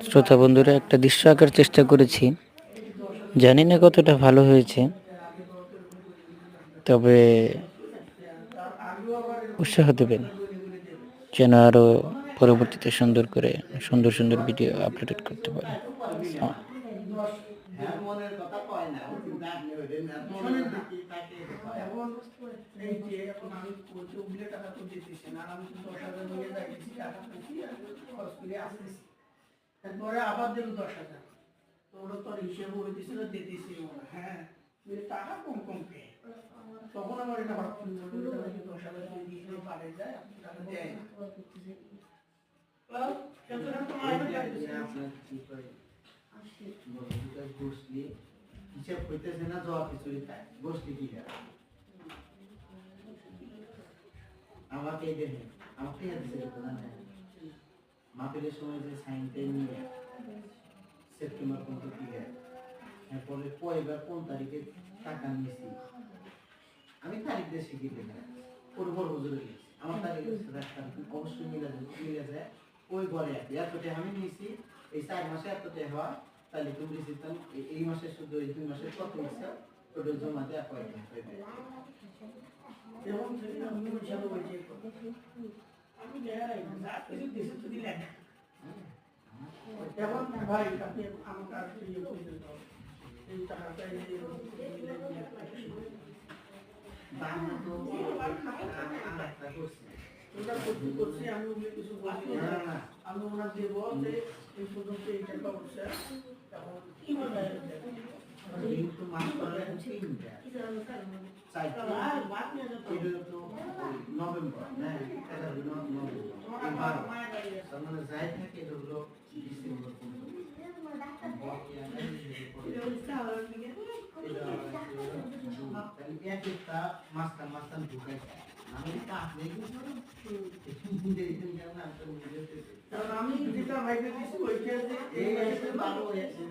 শ্রোতা বন্ধুরা, একটা দৃশ্য আঁকার চেষ্টা করেছি, জানি না কতটা ভালো হয়েছে, তবে উৎসাহ দেবেন যেন আরো পরবর্তীতে সুন্দর করে সুন্দর সুন্দর ভিডিও আপলোড করতে পারি। তারপরে আবার দিল 10,000, তো ওরা তো হিসেবে হইতেছিল দিতেছি হ্যাঁ টাকা কম কম পেয়ে, তখন আমার এটা হঠাৎ 10,000 দিয়ে পারে যায়, টাকা দেয় না। হিসাব হইতেছে না, জবাব কিছুই খায় গোষ্ঠী কি আমাকে দেখে আমাকে মাপিলের সময় যে সাইনটা নিয়ে সেপ্টেম্বর পর্যন্ত কি এরপরে কয়বার কোন তারিখে টাকা নিয়েছি আমি তারিখ দিয়ে শিখিয়ে দেবো পূর্ব হুজুরে গেছি আমার তারিখের সাথে অবশ্যই মিলে যায় ওই ঘরে এতটা আমি নিয়েছি এই 4 মাসে এতটা হয়, তাহলে তুমি রিসিপ্ট এই মাসে শুধু এই 2 মাসের কত নিচ্ছে ওটা জমা দিয়ে অ্যাপয়েন্টমেন্ট হয়ে যায় এবং আমি হিসাবে বলছি আমি যাই না কিছু কিছু তো দিলেন এখন ভাই আপনি আমাকে আর ইয়ে করে দিতে হবে এই টাকাটা বাংলা তো আরেকটা করছি ওটা করছি আমি ওগুলো কিছু বলছি না, আমি ওনার দেবো যে এই পর্যন্ত এই টাকা হচ্ছে এখন কি বলে কিন্তু মাস করে 3টা 4টা এটা তো নভেম্বর হ্যাঁ এটা হলো নভেম্বর তার মানে যাই থাকে এটা হলো ডিসেম্বর একটা মাস্তান ঢুকাই আমি আমি যেটা ভাইকে দিচ্ছি ওইটা ভালো হয়েছে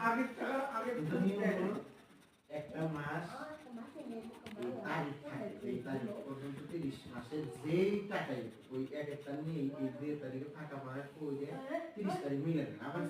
আগের টাকা আগের একটা মাস তারিখ থাকে এই তারিখ পর্যন্ত 30 মাসে যেই টাকাই ওই এক একটা নিয়ে এই 2 তারিখে ফাঁকা পায় ওই 30 তারিখ মিলে দেন আবার